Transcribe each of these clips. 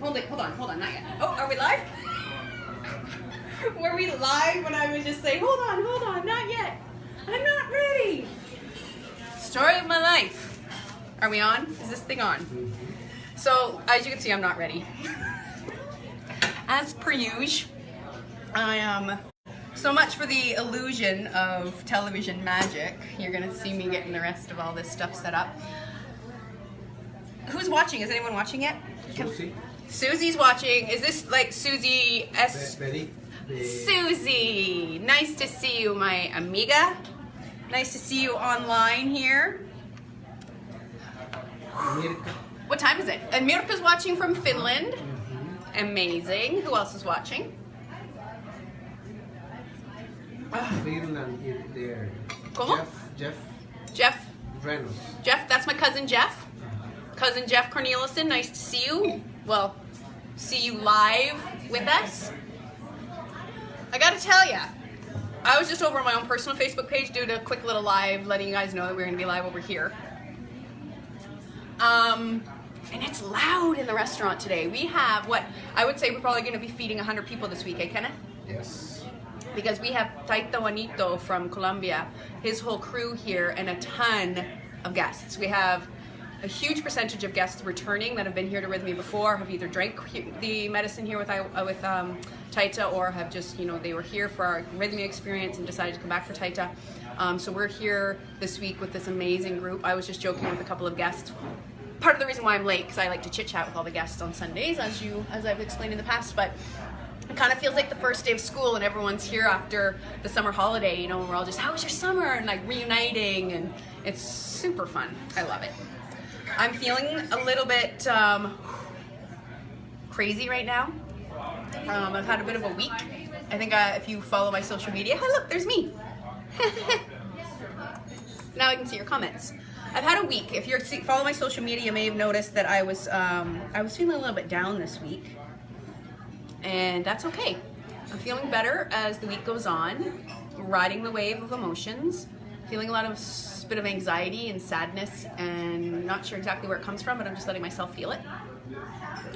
Hold on, not yet. Oh, are we live? Were we live when I was just saying, hold on, not yet. I'm not ready. Story of my life. Are we on? Is this thing on? So, as you can see, I'm not ready. As per usual, I am so much for the illusion of television magic. You're gonna see me getting the rest of all this stuff set up. Who's watching? Is anyone watching yet? Susie. Susie's watching. Is this like Susie S? Betty. Susie, nice to see you, my amiga. Nice to see you online here. Mirka. What time is it? And Mirka's watching from Finland. Amazing. Who else is watching? Finland there. ¿Cómo? Jeff. Reynolds. Jeff, that's my cousin Jeff. Cousin Jeff Corneliuson, nice to see you. Well, see you live with us. I gotta tell ya, I was just over on my own personal Facebook page doing a quick little live, letting you guys know that we're gonna be live over here. And it's loud in the restaurant today. We have what I would say we're probably gonna be feeding 100 people this week, eh, Kenneth? Yes. Because we have Taito Juanito from Colombia, his whole crew here, and a ton of guests. We have a huge percentage of guests returning that have been here to Rythmia before, have either drank the medicine here with Taita, or have just, you know, they were here for our Rythmia experience and decided to come back for Taita. So we're here this week with this amazing group. I was just joking with a couple of guests. Part of the reason why I'm late, because I like to chit chat with all the guests on Sundays, as I've explained in the past, but it kind of feels like the first day of school and everyone's here after the summer holiday, you know, and we're all just, how was your summer? And like reuniting, and it's super fun. I love it. I'm feeling a little bit crazy right now. I've had a bit of a week. I think if you follow my social media, hey look, there's me. Now I can see your comments. I've had a week. If you follow my social media, you may have noticed that I was feeling a little bit down this week, and that's okay. I'm feeling better as the week goes on, riding the wave of emotions, feeling a lot of bit of anxiety and sadness, and not sure exactly where it comes from, but I'm just letting myself feel it.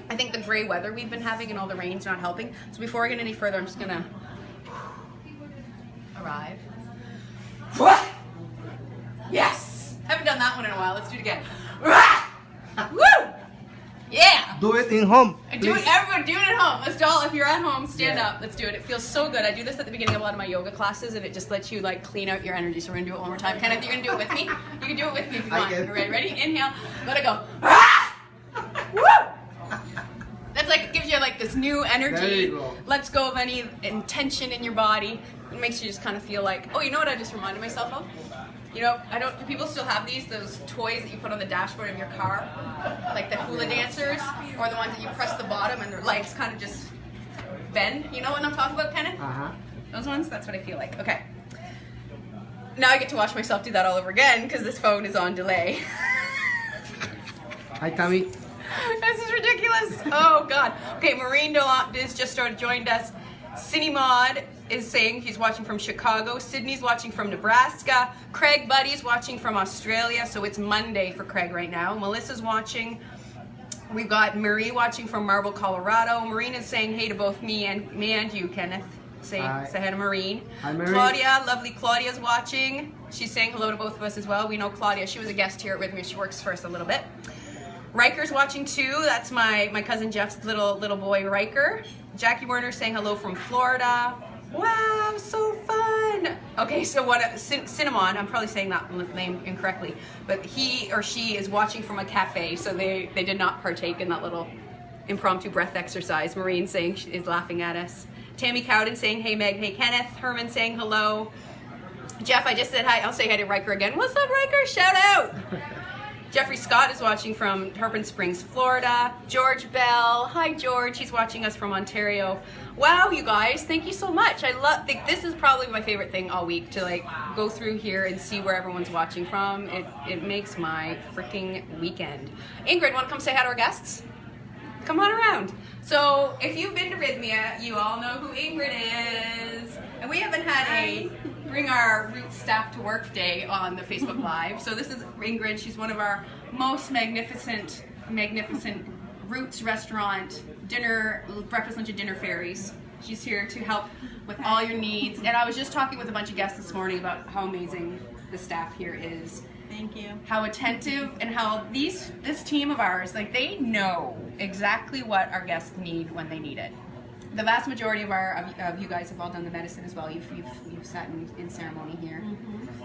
I think the gray weather we've been having and all the rain's not helping. So before I get any further, I'm just gonna arrive. Yes! Haven't done that one in a while. Let's do it again. Woo! Yeah! Do it in home. Do it, everyone, do it at home. Let's all, if you're at home, stand up. Let's do it. It feels so good. I do this at the beginning of a lot of my yoga classes, and it just lets you like clean out your energy. So we're gonna do it one more time. Kenneth, you're gonna do it with me? You can do it with me if you want. Ready? Inhale. Let it go. Woo! That's like, it gives you like this new energy. There you go. Lets go of any tension in your body. It makes you just kind of feel like, oh, you know what I just reminded myself of? You know, do people still have those toys that you put on the dashboard of your car? Like the hula dancers, or the ones that you press the bottom and their legs kind of just bend? You know what I'm talking about, Kenneth? Uh-huh. Those ones? That's what I feel like. Okay. Now I get to watch myself do that all over again because this phone is on delay. Hi, Tommy. This is ridiculous. Oh, God. Okay, Maureen Delis just joined us. Cinemaud is saying he's watching from Chicago. Sydney's watching from Nebraska. Craig Buddy's watching from Australia, so it's Monday for Craig right now. Melissa's watching. We've got Marie watching from Marble, Colorado. Maureen is saying hey to both me and you, Kenneth. Say hi to Maureen. Hi, Maureen. Claudia, lovely Claudia's watching. She's saying hello to both of us as well. We know Claudia. She was a guest here at Rythmia. She works for us a little bit. Riker's watching too. That's my cousin Jeff's little boy, Riker. Jackie Werner saying hello from Florida. Wow, so fun. Okay, so Cinnamon, I'm probably saying that name incorrectly, but he or she is watching from a cafe, so they did not partake in that little impromptu breath exercise. Maureen saying she is laughing at us. Tammy Cowden saying hey Meg, hey Kenneth. Herman saying hello. Jeff, I just said hi. I'll say hi to Riker again. What's up, Riker? Shout out. Jeffrey Scott is watching from Tarpon Springs, Florida. George Bell, hi George, he's watching us from Ontario. Wow, you guys, thank you so much. I think this is probably my favorite thing all week, to like go through here and see where everyone's watching from. It makes my freaking weekend. Ingrid, want to come say hi to our guests? Come on around. So if you've been to Rythmia, you all know who Ingrid is. And we haven't had a bring our Roots staff to work day on the Facebook Live. So this is Ingrid. She's one of our most magnificent Roots Restaurant, dinner, breakfast, lunch, and dinner fairies. She's here to help with all your needs. And I was just talking with a bunch of guests this morning about how amazing the staff here is. Thank you. How attentive, and how this team of ours, like, they know exactly what our guests need when they need it. The vast majority of you guys have all done the medicine as well. You've sat in ceremony here.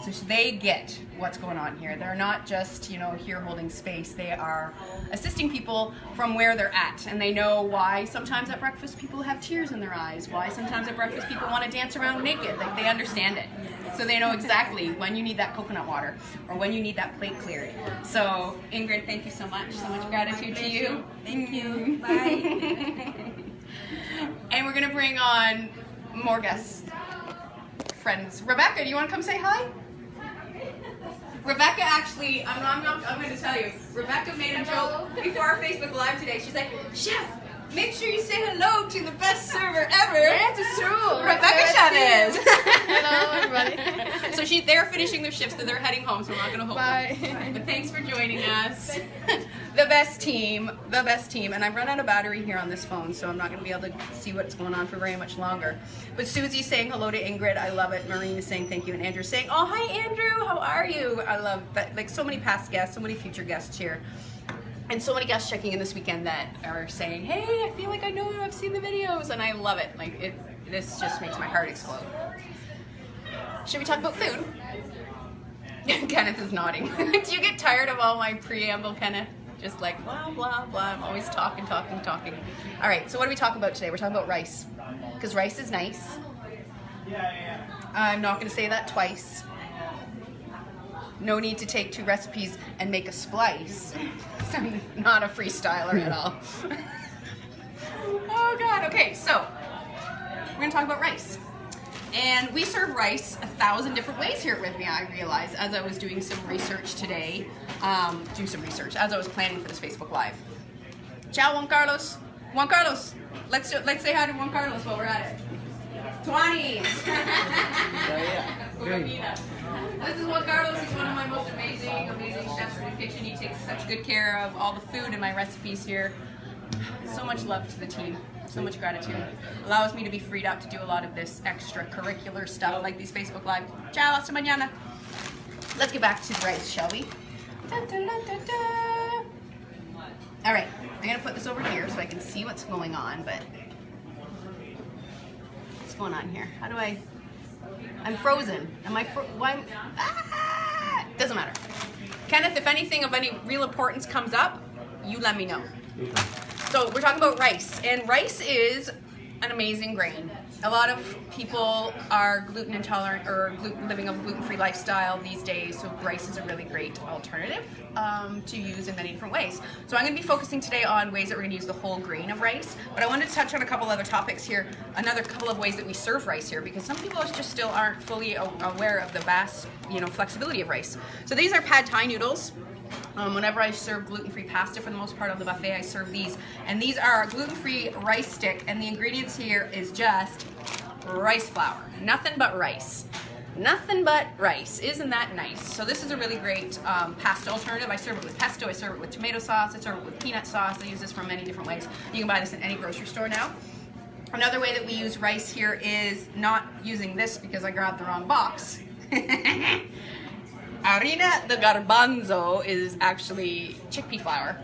So they get what's going on here. They're not just, you know, here holding space. They are assisting people from where they're at, and they know why sometimes at breakfast people have tears in their eyes, why sometimes at breakfast people want to dance around naked. Like, they understand it. So they know exactly when you need that coconut water or when you need that plate cleared. So Ingrid, thank you so much. So much gratitude to you. Thank you. Bye. And we're gonna bring on more guests, friends. Rebecca, do you want to come say hi? Rebecca actually, I'm going to tell you. Rebecca made a joke before our Facebook Live today. She's like, Chef, make sure you say hello to the best server ever. Yes, it's true. Rebecca Chavez. Hello, everybody. So they're finishing their shifts, so they're heading home. So we're not going to hold Bye. them. But thanks for joining us. The best team. And I've run out of battery here on this phone, so I'm not going to be able to see what's going on for very much longer. But Susie's saying hello to Ingrid. I love it. Maureen is saying thank you, and Andrew's saying, oh, hi, Andrew. How are you? I love that. Like, so many past guests, so many future guests here. And so many guests checking in this weekend that are saying, hey, I feel like I know you, I've seen the videos, and I love it. Like, this just makes my heart explode. Should we talk about food? Kenneth is nodding. Do you get tired of all my preamble, Kenneth? Just like, blah, blah, blah. I'm always talking. All right, so what do we talk about today? We're talking about rice, because rice is nice. I'm not going to say that twice. No need to take 2 recipes and make a splice. I'm not a freestyler at all. Oh God, okay, so we're gonna talk about rice. And we serve rice 1,000 different ways here at Rythmia, I realized, as I was doing some research today, as I was planning for this Facebook Live. Ciao, Juan Carlos. Juan Carlos, let's say hi to Juan Carlos while we're at it. 20s. This is Juan Carlos. He's one of my most amazing chefs in the kitchen. He takes such good care of all the food and my recipes here. So much love to the team. So much gratitude. Allows me to be freed up to do a lot of this extracurricular stuff like these Facebook Live. Ciao, hasta mañana. Let's get back to the rice, shall we? Da, da, da, da, da. All right, I'm gonna put this over here so I can see what's going on, but what's going on here? How do I'm frozen. Am I why? Doesn't matter. Kenneth, if anything of any real importance comes up, you let me know. So we're talking about rice, and rice is an amazing grain. A lot of people are gluten intolerant or living a gluten-free lifestyle these days, so rice is a really great alternative to use in many different ways. So I'm going to be focusing today on ways that we're going to use the whole grain of rice, but I wanted to touch on a couple other topics here, another couple of ways that we serve rice here, because some people just still aren't fully aware of the vast, flexibility of rice. So these are pad thai noodles. Whenever I serve gluten-free pasta, for the most part of the buffet, I serve these. And these are gluten-free rice stick, and the ingredients here is just rice flour. Nothing but rice. Nothing but rice. Isn't that nice? So this is a really great pasta alternative. I serve it with pesto, I serve it with tomato sauce, I serve it with peanut sauce. I use this from many different ways. You can buy this in any grocery store now. Another way that we use rice here is not using this because I grabbed the wrong box. Harina de garbanzo is actually chickpea flour,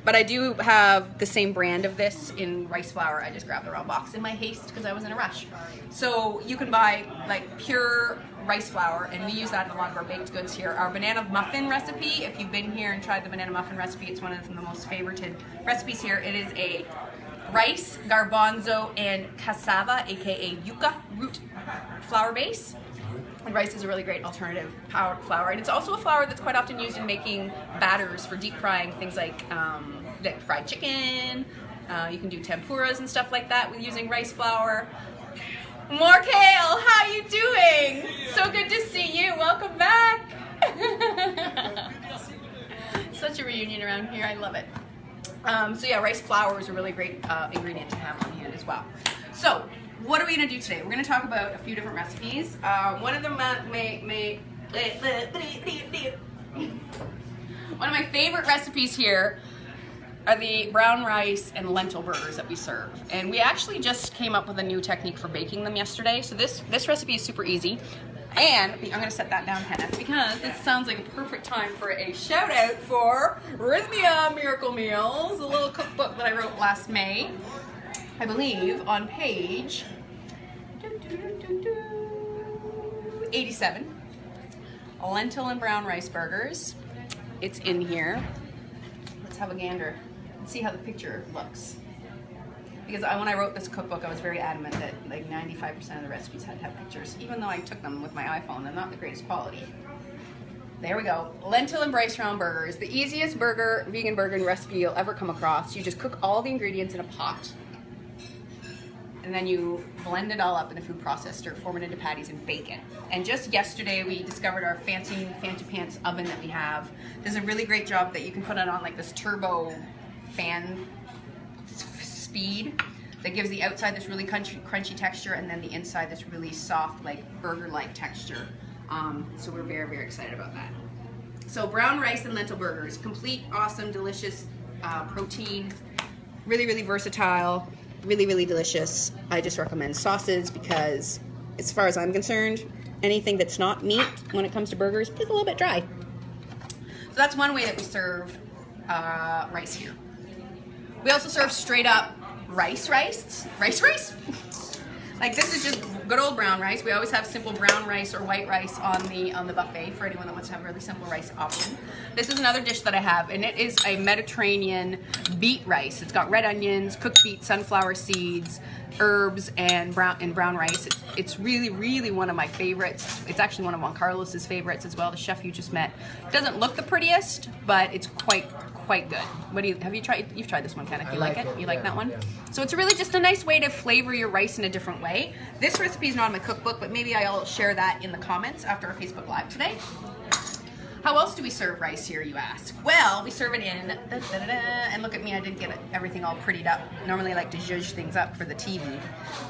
but I do have the same brand of this in rice flour. I just grabbed the wrong box in my haste because I was in a rush. So you can buy like pure rice flour, and we use that in a lot of our baked goods here. Our banana muffin recipe, if you've been here and tried the banana muffin recipe, it's one of the most favorited recipes here. It is a rice, garbanzo, and cassava, aka yuca root flour base. And rice is a really great alternative flour, and it's also a flour that's quite often used in making batters for deep frying things like fried chicken. You can do tempuras and stuff like that with using rice flour. More Kale, how you doing? So good to see you. Welcome back. Such a reunion around here. I love it. So yeah, rice flour is a really great ingredient to have on hand as well. So what are we going to do today? We're going to talk about a few different recipes. One of them one of my favorite recipes here are the brown rice and lentil burgers that we serve. And we actually just came up with a new technique for baking them yesterday. So this recipe is super easy. And I'm gonna set that down, Kenneth, because this sounds like a perfect time for a shout out for Rythmia Miracle Meals, a little cookbook that I wrote last May, I believe, on page 87. Lentil and brown rice burgers. It's in here. Let's have a gander and see how the picture looks. Because when I wrote this cookbook, I was very adamant that like 95% of the recipes had to have pictures, even though I took them with my iPhone. They're not the greatest quality. There we go. Lentil and rice round burgers. The easiest vegan burger recipe you'll ever come across. You just cook all the ingredients in a pot. And then you blend it all up in the food processor, form it into patties, and bake it. And just yesterday, we discovered our fancy pants oven that we have. Does a really great job that you can put it on like this turbo fan speed that gives the outside this really crunchy texture, and then the inside this really soft, like burger-like texture. So we're very, very excited about that. So brown rice and lentil burgers, complete, awesome, delicious protein, really, really versatile. Really, really delicious. I just recommend sauces because, as far as I'm concerned, anything that's not meat when it comes to burgers is a little bit dry. So that's one way that we serve rice here. We also serve straight up rice. Like this is just good old brown rice. We always have simple brown rice or white rice on the buffet for anyone that wants to have a really simple rice option. This is another dish that I have, and it is a Mediterranean beet rice. It's got red onions, cooked beets, sunflower seeds, herbs, and brown rice. It's really, really one of my favorites. It's actually one of Juan Carlos's favorites as well, the chef you just met. It doesn't look the prettiest, but it's quite good. You've tried this one, Kenneth? You like it? You like that one? Yeah. So it's really just a nice way to flavor your rice in a different way. This recipe is not in my cookbook, but maybe I'll share that in the comments after our Facebook Live today. How else do we serve rice here, you ask? Well, we serve it in, and look at me, I didn't get everything all prettied up. Normally I like to zhuzh things up for the TV.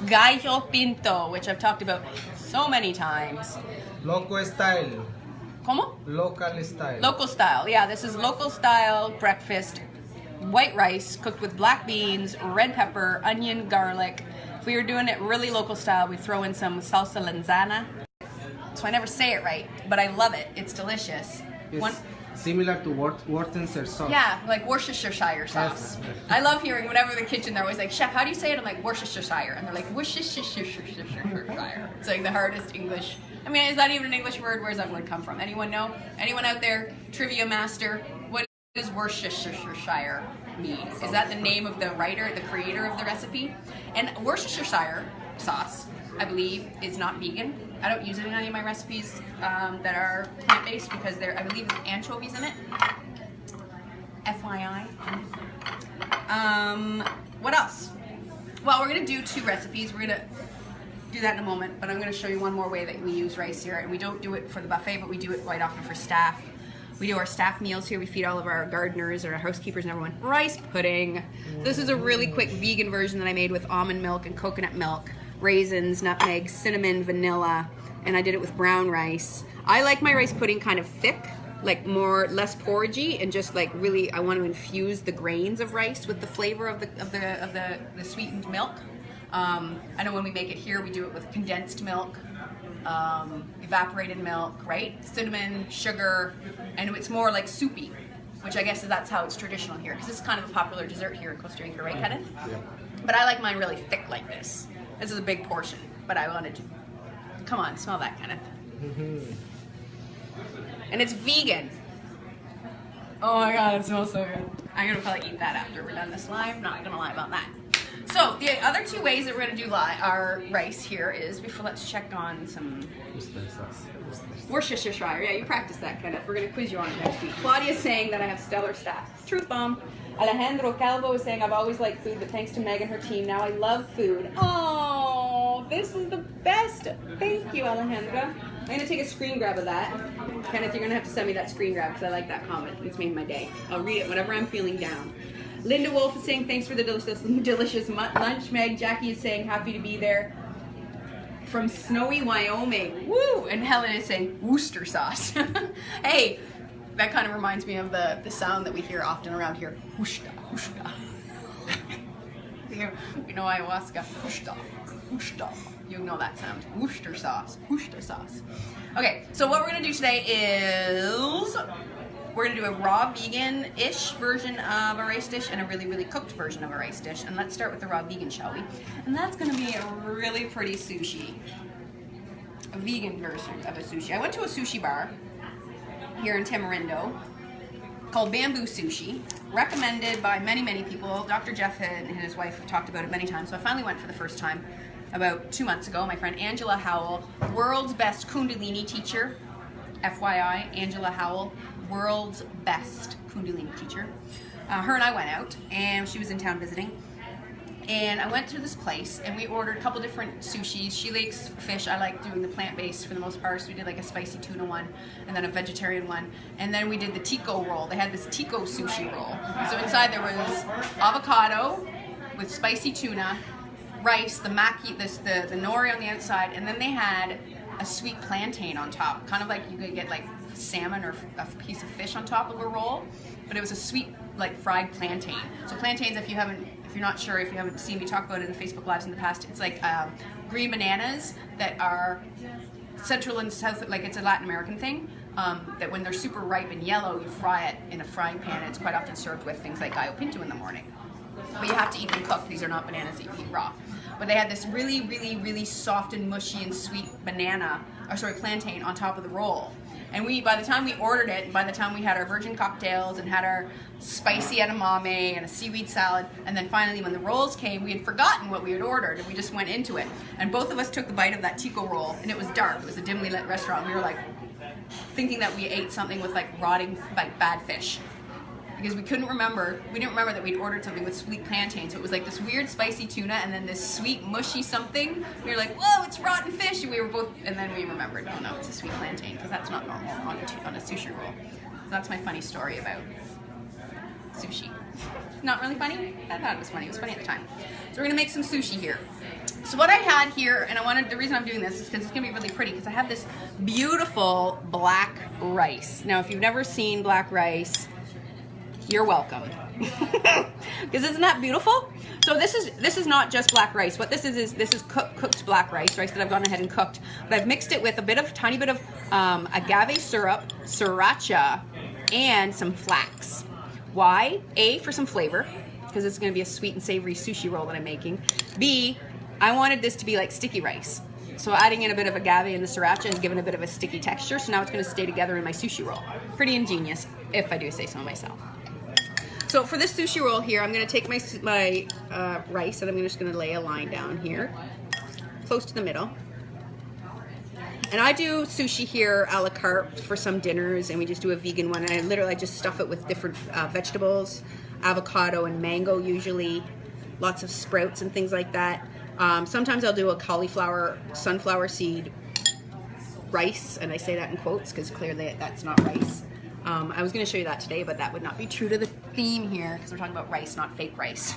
Gallo pinto, which I've talked about so many times. Loco style. ¿Cómo? Local style. Local style, yeah, this is local style breakfast. White rice cooked with black beans, red pepper, onion, garlic. If we were doing it really local style, we throw in some salsa lanzana. So I never say it right, but I love it. It's delicious. It's similar to Worcestershire sauce. Yeah, like Worcestershire sauce. Yes. I love hearing whenever the kitchen, they're always like, Chef, how do you say it? I'm like, Worcestershire. And they're like, Worcestershire. It's like the hardest English. I mean, is that even an English word? Where does that word come from? Anyone know? Anyone out there? Trivia master? What does Worcestershire mean? Is that the name of the writer, the creator of the recipe? And Worcestershire sauce, I believe, is not vegan. I don't use it in any of my recipes that are plant-based because I believe there's anchovies in it. FYI. What else? Well, we're gonna do 2 recipes. We're gonna do that in a moment, but I'm gonna show you one more way that we use rice here. And we don't do it for the buffet, but we do it quite often for staff. We do our staff meals here. We feed all of our gardeners or our housekeepers and everyone. Rice pudding. This is a really quick vegan version that I made with almond milk and coconut milk, raisins, nutmeg, cinnamon, vanilla, and I did it with brown rice. I like my rice pudding kind of thick, like less porridgey, and just like really, I want to infuse the grains of rice with the flavor of the sweetened milk. I know when we make it here, we do it with condensed milk, evaporated milk, right? Cinnamon, sugar, and it's more like soupy, which I guess that's how it's traditional here, because this is kind of a popular dessert here in Costa Rica, right, Kenneth? Yeah. But I like mine really thick like this. This is a big portion, but I wanted to. Come on, smell that, Kenneth. And it's vegan. Oh my God, it smells so good. I'm gonna probably eat that after we're done this live. Not gonna lie about that. So the other 2 ways that we're gonna do our rice here is let's check on some Worcestershire. Yeah, you practice that, Kenneth. We're gonna quiz you on it next week. Claudia's saying that I have stellar staff. Truth bomb. Alejandro Calvo is saying I've always liked food, but thanks to Meg and her team, now I love food. Oh, this is the best. Thank you, Alejandro. I'm gonna take a screen grab of that. Kenneth, you're gonna have to send me that screen grab because I like that comment. It's made my day. I'll read it whenever I'm feeling down. Linda Wolf is saying thanks for the delicious lunch. Meg. Jackie is saying happy to be there. From snowy Wyoming. Woo! And Helen is saying Worcester sauce. Hey, that kind of reminds me of the sound that we hear often around here. Whooshda, whooshda. You know ayahuasca. Whooshda, whooshda. You know that sound. Worcester sauce. Worcester sauce. Okay, so what we're gonna do today is we're gonna do a raw vegan-ish version of a rice dish and a really, really cooked version of a rice dish. And let's start with the raw vegan, shall we? And that's gonna be a really pretty sushi. A vegan version of a sushi. I went to a sushi bar here in Tamarindo called Bamboo Sushi, recommended by many, many people. Dr. Jeff and his wife have talked about it many times, so I finally went for the first time about 2 months ago. My friend Angela Howell, world's best Kundalini teacher, FYI, Angela Howell, world's best Kundalini teacher. Her and I went out, and she was in town visiting. And I went to this place, and we ordered a couple different sushis. She likes fish. I like doing the plant-based for the most part, so we did like a spicy tuna one, and then a vegetarian one. And then we did the Tico roll. They had this Tico sushi roll. So inside there was avocado with spicy tuna, rice, the maki, the nori on the outside, and then they had a sweet plantain on top. Kind of like you could get like salmon or a piece of fish on top of a roll, but it was a sweet, like fried plantain. So plantains, if you're not sure, if you haven't seen me talk about it in Facebook Lives in the past, it's like green bananas that are Central and South, like it's a Latin American thing, that when they're super ripe and yellow, you fry it in a frying pan, and it's quite often served with things like gallo pinto in the morning. But you have to eat them cooked. These are not bananas that you eat raw. But they had this really, really, really soft and mushy and sweet plantain on top of the roll. And by the time we ordered it, by the time we had our virgin cocktails and had our spicy edamame and a seaweed salad, and then finally when the rolls came, we had forgotten what we had ordered, and we just went into it. And both of us took the bite of that Tico roll, and it was dark. It was a dimly lit restaurant. We were like thinking that we ate something with like rotting, like bad fish. Because we didn't remember that we'd ordered something with sweet plantain. So it was like this weird spicy tuna and then this sweet mushy something. We were like, whoa, it's rotten fish. And we were both, and then we remembered, oh no, it's a sweet plantain, because that's not normal on a sushi roll. So that's my funny story about sushi. Not really funny? I thought it was funny. It was funny at the time. So we're gonna make some sushi here. So what I had here, and the reason I'm doing this is because it's gonna be really pretty, because I have this beautiful black rice. Now, if you've never seen black rice, you're welcome. Because isn't that beautiful? So this is not just black rice. What this is cooked black rice that I've gone ahead and cooked. But I've mixed it with tiny bit of agave syrup, sriracha, and some flax. Why? A, for some flavor, because it's going to be a sweet and savory sushi roll that I'm making. B, I wanted this to be like sticky rice. So adding in a bit of agave and the sriracha is giving a bit of a sticky texture. So now it's going to stay together in my sushi roll. Pretty ingenious, if I do say so myself. So for this sushi roll here, I'm going to take my rice, and I'm just going to lay a line down here, close to the middle. And I do sushi here a la carte for some dinners, and we just do a vegan one. And I just stuff it with different vegetables, avocado and mango usually, lots of sprouts and things like that. Sometimes I'll do a cauliflower, sunflower seed rice, and I say that in quotes because clearly that's not rice. I was going to show you that today, but that would not be true to the theme here because we're talking about rice, not fake rice.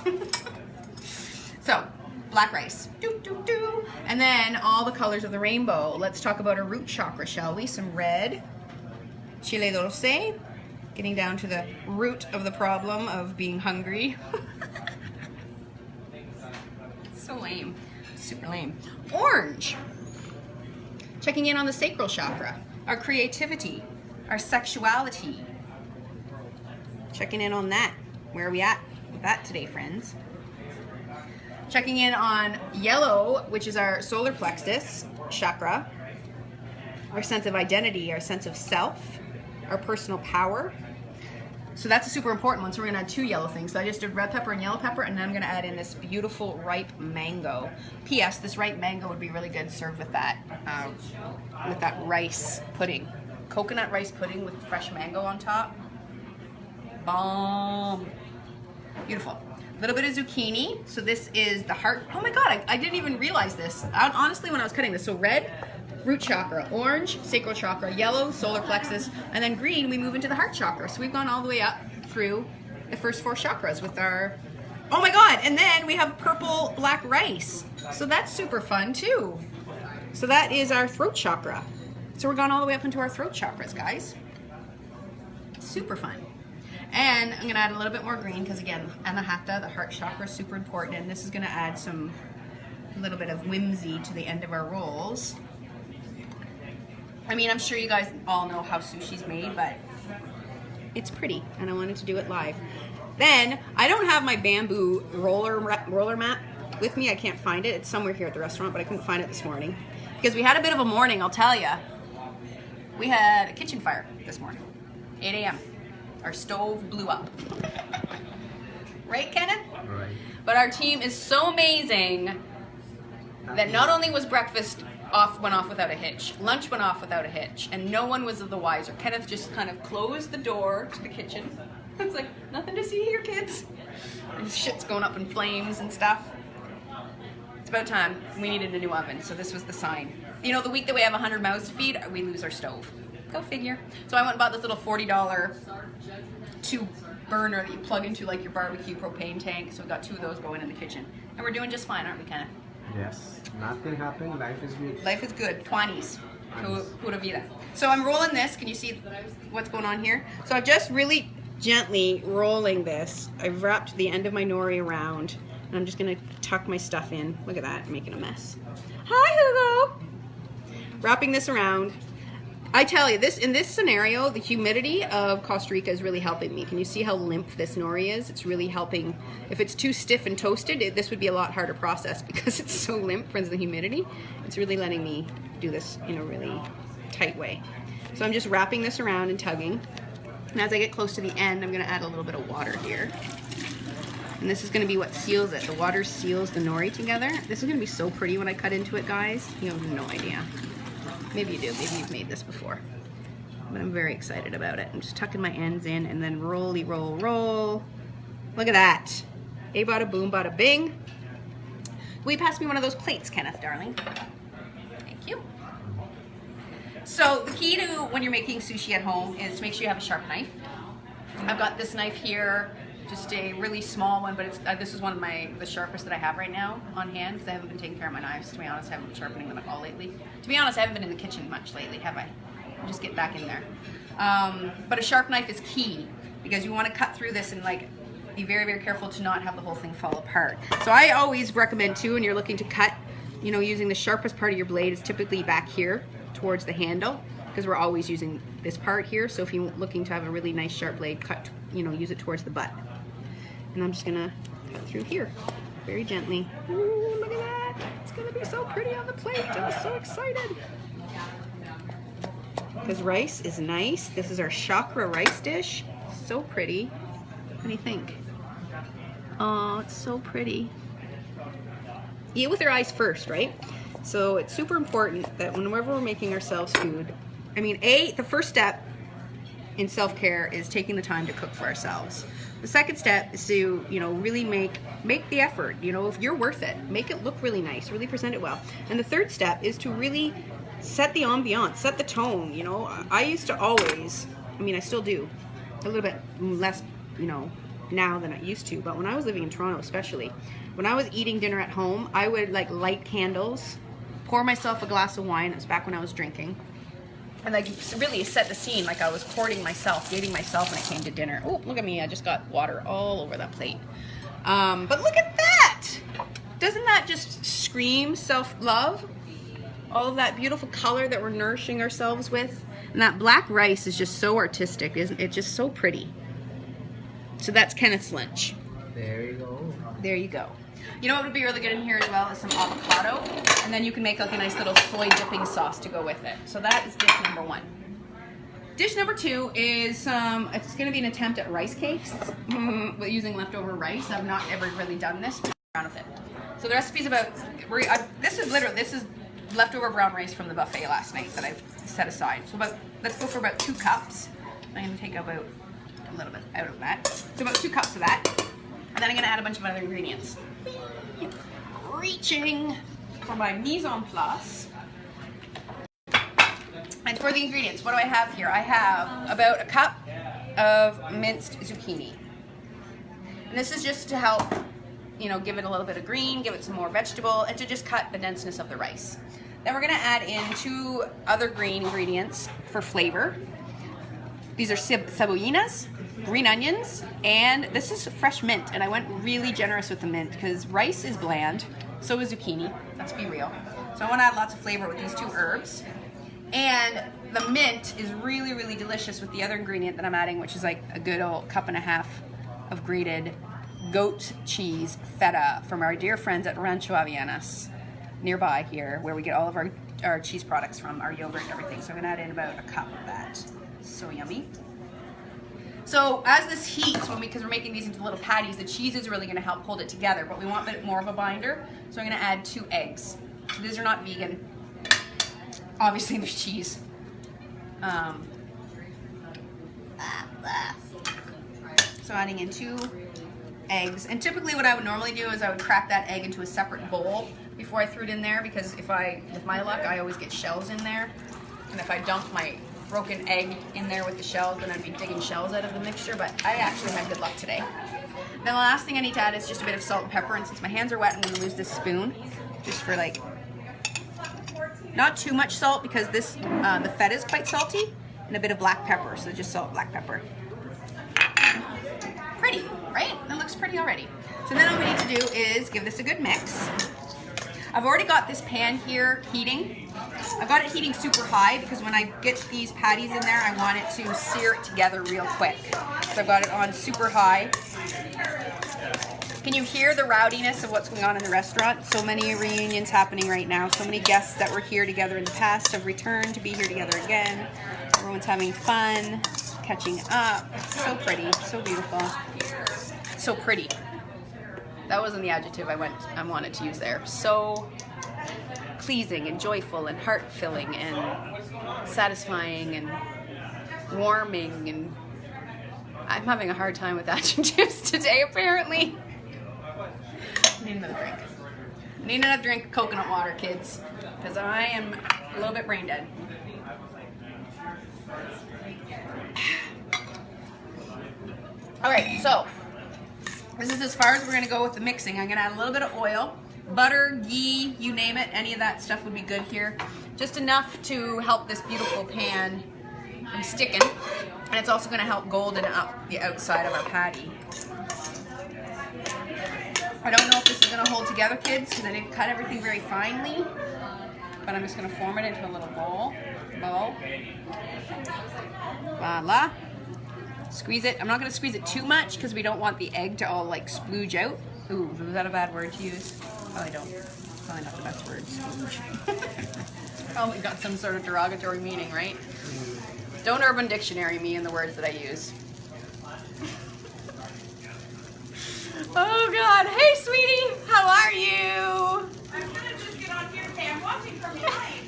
So, black rice. Doo, doo, doo. And then all the colors of the rainbow. Let's talk about our root chakra, shall we? Some red, chile dulce, getting down to the root of the problem of being hungry. So lame. Super lame. Orange. Checking in on the sacral chakra, our creativity, our sexuality. Checking in on that. Where are we at with that today, friends? Checking in on yellow, which is our solar plexus chakra, our sense of identity, our sense of self, our personal power. So that's a super important one. So we're gonna add 2 yellow things. So I just did red pepper and yellow pepper, and then I'm gonna add in this beautiful ripe mango. P.S. This ripe mango would be really good served with that rice pudding. Coconut rice pudding with fresh mango on top. Bomb. Beautiful. A little bit of zucchini. So this is the heart. Oh my God, I didn't even realize this. Honestly, when I was cutting this. So red, root chakra. Orange, sacral chakra. Yellow, solar plexus. And then green, we move into the heart chakra. So we've gone all the way up through the first 4 chakras with our... Oh my God, and then we have purple black rice. So that's super fun too. So that is our throat chakra. So we're going all the way up into our throat chakras, guys. Super fun. And I'm gonna add a little bit more green because again, anahata, the heart chakra, is super important. And this is gonna add a little bit of whimsy to the end of our rolls. I mean, I'm sure you guys all know how sushi's made, but it's pretty, and I wanted to do it live. Then, I don't have my bamboo roller mat with me. I can't find it. It's somewhere here at the restaurant, but I couldn't find it this morning. Because we had a bit of a morning, I'll tell you. We had a kitchen fire this morning, 8 a.m. Our stove blew up. Right, Kenneth? Right. But our team is so amazing that not only was breakfast went off without a hitch, lunch went off without a hitch, and no one was the wiser. Kenneth just kind of closed the door to the kitchen. I was like, nothing to see here, kids. And shit's going up in flames and stuff. It's about time. We needed a new oven, so this was the sign. You know, the week that we have 100 mouths to feed, we lose our stove. Go figure. So I went and bought this little $40 tube burner that you plug into like your barbecue propane tank. So we got 2 of those going in the kitchen. And we're doing just fine, aren't we, Kenneth? Yes. Nothing happened. Life is good. Life is good. Twanis. Pura vida. So I'm rolling this. Can you see what's going on here? So I'm just really gently rolling this. I've wrapped the end of my nori around. And I'm just going to tuck my stuff in. Look at that. Making a mess. Hi, Hugo. Wrapping this around. I tell you, in this scenario, the humidity of Costa Rica is really helping me. Can you see how limp this nori is? It's really helping. If it's too stiff and toasted, this would be a lot harder process because it's so limp from the humidity. It's really letting me do this in a really tight way. So I'm just wrapping this around and tugging. And as I get close to the end, I'm gonna add a little bit of water here. And this is gonna be what seals it. The water seals the nori together. This is gonna be so pretty when I cut into it, guys. You have no idea. Maybe you do, maybe you've made this before. But I'm very excited about it. I'm just tucking my ends in and then rolly roll, roll. Look at that. A bada boom, bada bing. Will you pass me one of those plates, Kenneth, darling? Thank you. So the key to when you're making sushi at home is to make sure you have a sharp knife. I've got this knife here, just a really small one, but this is one of the sharpest that I have right now on hand because I haven't been taking care of my knives, to be honest. I haven't been sharpening them at all lately. To be honest, I haven't been in the kitchen much lately, have I? I'll just get back in there. But a sharp knife is key because you want to cut through this and like be very, very careful to not have the whole thing fall apart. So I always recommend too, when you're looking to cut, you know, using the sharpest part of your blade is typically back here towards the handle because we're always using this part here. So if you're looking to have a really nice sharp blade, cut, you know, use it towards the butt. And I'm just gonna cut through here, very gently. Ooh, look at that. It's gonna be so pretty on the plate. I'm so excited. Because rice is nice. This is our chakra rice dish. So pretty. What do you think? Oh, it's so pretty. Eat with your eyes first, right? So it's super important that whenever we're making ourselves food, I mean, the first step in self-care is taking the time to cook for ourselves. The second step is to, you know, really make the effort. You know, if you're worth it, make it look really nice, really present it well. And the third step is to really set the ambiance, set the tone. You know, I used to always, I mean, I still do, a little bit less, you know, now than I used to. But when I was living in Toronto, especially, when I was eating dinner at home, I would like light candles, pour myself a glass of wine. It was back when I was drinking. And like really set the scene, like I was courting myself, dating myself when it came to dinner. Oh, look at me, I just got water all over that plate. But look at that! Doesn't that just scream self-love? All of that beautiful color that we're nourishing ourselves with. And that black rice is just so artistic, isn't it? Just so pretty. So that's Kenneth's lunch. There you go. There you go. You know what would be really good in here as well is some avocado, and then you can make like a nice little soy dipping sauce to go with it. So that is dish number 1. Dish number 2 is it's going to be an attempt at rice cakes with using leftover rice. I've not ever really done this, but I'm around with it. So the recipe's about this is leftover brown rice from the buffet last night that I've set aside. So let's go for about 2 cups. I'm going to take about a little bit out of that. So about 2 cups of that, and then I'm going to add a bunch of other ingredients. Reaching for my mise en place. And for the ingredients, what do I have here? I have about a cup of minced zucchini. And this is just to help, you know, give it a little bit of green, give it some more vegetable, and to just cut the denseness of the rice. Then we're gonna add in 2 other green ingredients for flavor. These are cebollinas, green onions, and this is fresh mint. And I went really generous with the mint because rice is bland, so is zucchini. Let's be real. So I want to add lots of flavor with these two herbs. And the mint is really, really delicious with the other ingredient that I'm adding, which is like a good old cup and a half of grated goat cheese feta from our dear friends at Rancho Avellanas nearby here, where we get all of our cheese products from, our yogurt and everything. So I'm gonna add in about a cup of that. So yummy. So as this heats, because we're making these into little patties, the cheese is really gonna help hold it together, but we want a bit more of a binder. So I'm gonna add 2 eggs. So these are not vegan. Obviously there's cheese. So adding in 2 eggs. And typically what I would normally do is I would crack that egg into a separate bowl before I threw it in there, because with my luck, I always get shells in there. And if I dump my broken egg in there with the shells, then I'd be digging shells out of the mixture, but I actually had good luck today. Then the last thing I need to add is just a bit of salt and pepper, and since my hands are wet, I'm gonna use this spoon, just for like, not too much salt, because this, the feta is quite salty, and a bit of black pepper, so just salt, black pepper. Pretty, right? That looks pretty already. So then all we need to do is give this a good mix. I've already got this pan here heating. I've got it heating super high because when I get these patties in there, I want it to sear it together real quick. So I've got it on super high. Can you hear the rowdiness of what's going on in the restaurant? So many reunions happening right now. So many guests that were here together in the past have returned to be here together again. Everyone's having fun, catching up. So pretty, so beautiful, so pretty. That wasn't the adjective I wanted to use there. So pleasing and joyful and heart-filling and satisfying and warming, and I'm having a hard time with adjectives today apparently. I need another drink. I need another drink of coconut water, kids, because I am a little bit brain dead. Alright, so this is as far as we're going to go with the mixing. I'm going to add a little bit of oil, butter, ghee, you name it. Any of that stuff would be good here. Just enough to help this beautiful pan from sticking. And it's also going to help golden up the outside of our patty. I don't know if this is going to hold together, kids, because I didn't cut everything very finely. But I'm just going to form it into a little bowl. Voila. Squeeze it. I'm not going to squeeze it too much because we don't want the egg to all like splooge out. Ooh, was that a bad word to use? Probably not the best word. Splooge. Probably got some sort of derogatory meaning, right? Don't Urban Dictionary me in the words that I use. Oh God. Hey sweetie, how are you? I'm gonna just get on here and say I'm watching from behind.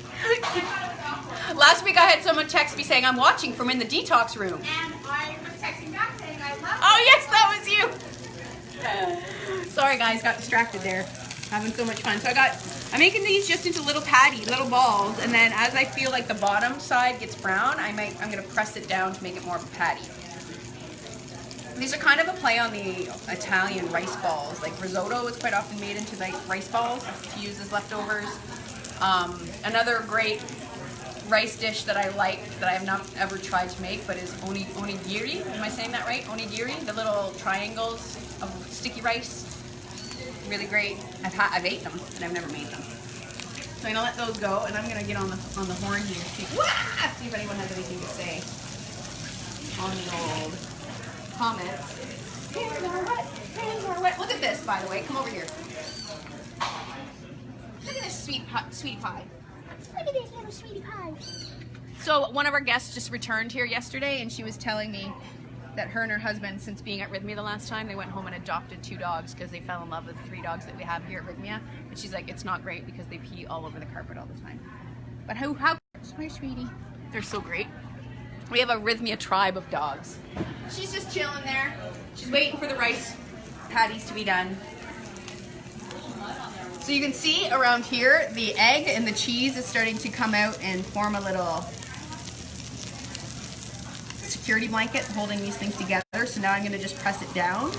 Last week I had someone text me saying I'm watching from in the detox room. And I was texting back saying I love Oh yes, that was you. Sorry guys, got distracted there. Having so much fun. So I'm making these just into little little balls, and then as I feel like the bottom side gets brown, I'm gonna press it down to make it more of a patty. These are kind of a play on the Italian rice balls. Like risotto is quite often made into like rice balls to use as leftovers. Another great rice dish that I like that I have not ever tried to make, but is onigiri. Am I saying that right? Onigiri, the little triangles of sticky rice. Really great. I've ate them, and I've never made them. So I'm gonna let those go, and I'm gonna get on the horn here. See if anyone has anything to say on the old comments. Hands are wet. Hands are wet. Look at this, by the way. Come over here. Look at this sweetie pie. Look at this little sweetie pie. So one of our guests just returned here yesterday, and she was telling me that her and her husband, since being at Rythmia the last time, they went home and adopted 2 dogs because they fell in love with the 3 dogs that we have here at Rythmia. But she's like, it's not great because they pee all over the carpet all the time. But how my sweetie, they're so great. We have a Rythmia tribe of dogs. She's just chilling there. She's waiting for the rice patties to be done. So you can see around here, the egg and the cheese is starting to come out and form a little security blanket holding these things together. So now I'm going to just press it down.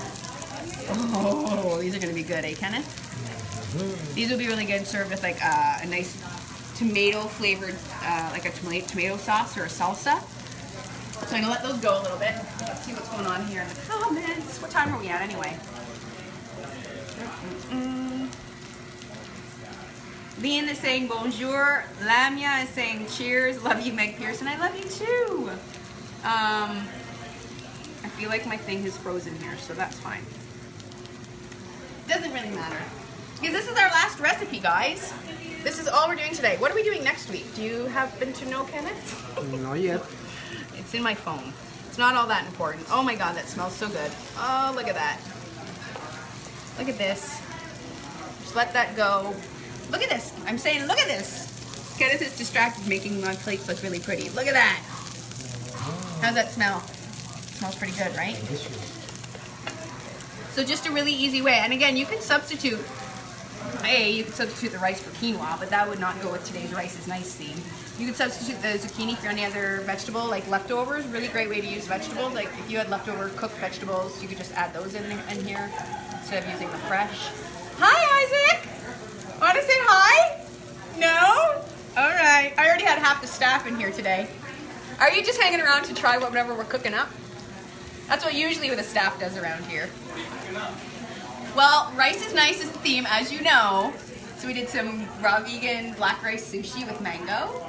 Oh, these are going to be good, eh, Kenneth? These will be really good served with like a nice tomato flavored, like a tomato sauce or a salsa. So I'm gonna let those go a little bit. Let's see what's going on here in the comments. What time are we at anyway? Lean is saying bonjour. Lamia is saying cheers. Love you, Meg Pearson. I love you too. I feel like my thing is frozen here, so that's fine. Doesn't really matter. Because this is our last recipe, guys. This is all we're doing today. What are we doing next week? Do you happen to know, Kenneth? Not yet. It's in my phone. It's not all that important. Oh my god, that smells so good. Oh, look at that. Look at this. Just let that go. Look at this. I'm saying, look at this. Kenneth is distracted making my plate look really pretty. Look at that. How's that smell? Smells pretty good, right? So just a really easy way. And again, you can substitute, you could substitute the rice for quinoa, but that would not go with today's rices nicely. You could substitute the zucchini for any other vegetable, like leftovers. Really great way to use vegetables. Like if you had leftover cooked vegetables, you could just add those in here instead of using the fresh. Hi, Isaac. Want to say hi? No? All right. I already had half the staff in here today. Are you just hanging around to try whatever we're cooking up? That's what usually the staff does around here. Well, rice is nice is the theme, as you know. So we did some raw vegan black rice sushi with mango.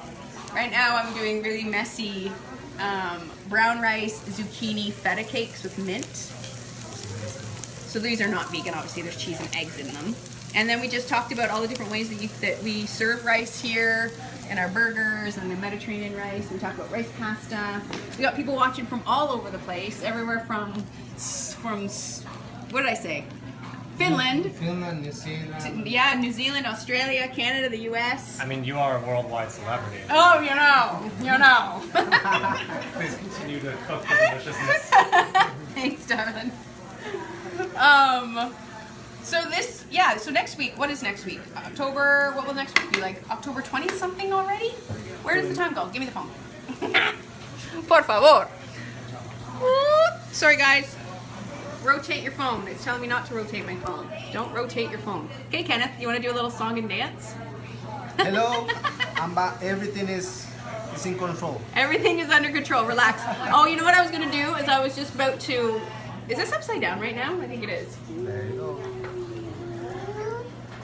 Right now I'm doing really messy brown rice zucchini feta cakes with mint. So these are not vegan, obviously. There's cheese and eggs in them. And then we just talked about all the different ways that we serve rice here, and our burgers and the Mediterranean rice. We talked about rice pasta. We got people watching from all over the place, everywhere from what did I say? Finland. Finland, New Zealand. Yeah, New Zealand, Australia, Canada, the US. I mean, you are a worldwide celebrity. Oh, you know. Please continue to cook the deliciousness. Thanks, darling. So next week, what is next week? October, what will next week be? Like October 20th something already? Where does the time go? Give me the phone. Por favor. Sorry, guys. Rotate your phone. It's telling me not to rotate my phone. Don't rotate your phone. Okay, Kenneth, you want to do a little song and dance? Hello. Everything is in control. Everything is under control. Relax. Oh, you know what I was going to do? Is I was just about to... Is this upside down right now? I think it is. There you go.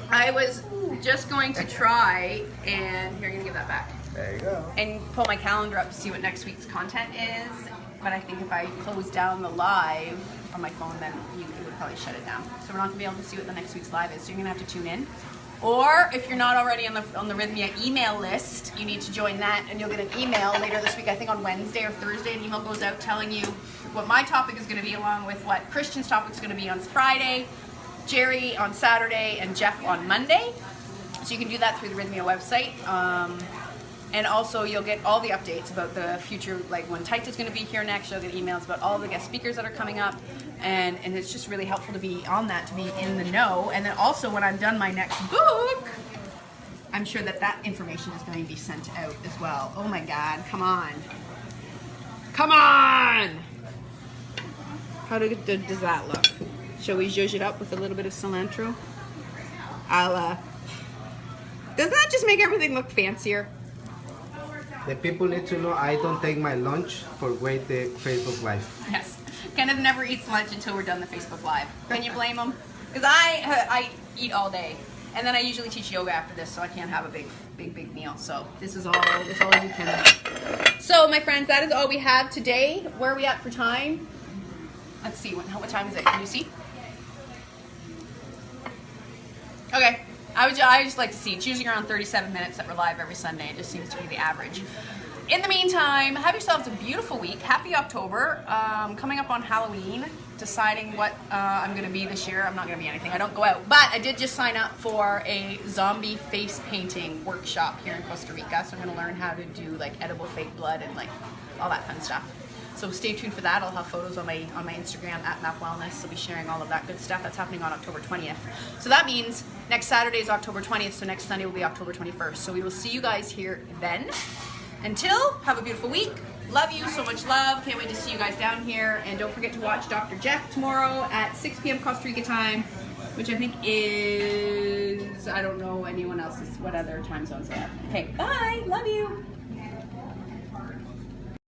I was just going to try, and here, I'm going to give that back. There you go. And pull my calendar up to see what next week's content is. But I think if I close down the live on my phone, then it would probably shut it down. So we're not going to be able to see what the next week's live is. So you're going to have to tune in. Or if you're not already on the Rythmia email list, you need to join that, and you'll get an email later this week. I think on Wednesday or Thursday, an email goes out telling you what my topic is going to be, along with what Christian's topic is going to be on Friday, Jerry on Saturday, and Jeff on Monday. So you can do that through the Rythmia website. And also you'll get all the updates about the future, like when Tyke is going to be here next. You'll get emails about all the guest speakers that are coming up. And it's just really helpful to be on that, to be in the know. And then also when I'm done my next book, I'm sure that information is going to be sent out as well. Oh my God, come on. Come on! How does that look? Shall we zhuzh it up with a little bit of cilantro? Doesn't that just make everything look fancier? The people need to know I don't take my lunch for wait the Facebook Live. Yes. Kenneth never eats lunch until we're done the Facebook Live. Can you blame him? Because I eat all day. And then I usually teach yoga after this, so I can't have a big meal. So this is all I do, Kenneth. So my friends, that is all we have today. Where are we at for time? Let's see, what time is it? Can you see? Okay. I just like to see. It's usually around 37 minutes that we're live every Sunday. It just seems to be the average. In the meantime, have yourselves a beautiful week. Happy October. Coming up on Halloween, deciding what I'm going to be this year. I'm not going to be anything. I don't go out. But I did just sign up for a zombie face painting workshop here in Costa Rica. So I'm going to learn how to do like edible fake blood and like all that fun stuff. So stay tuned for that. I'll have photos on my Instagram at Map Wellness. I'll be sharing all of that good stuff. That's happening on October 20th. So that means next Saturday is October 20th. So next Sunday will be October 21st. So we will see you guys here then. Until, have a beautiful week. Love you, so much love. Can't wait to see you guys down here. And don't forget to watch Dr. Jeff tomorrow at 6 p.m. Costa Rica time, which I think is, I don't know anyone else's, what other time zones they have. Okay, bye. Love you.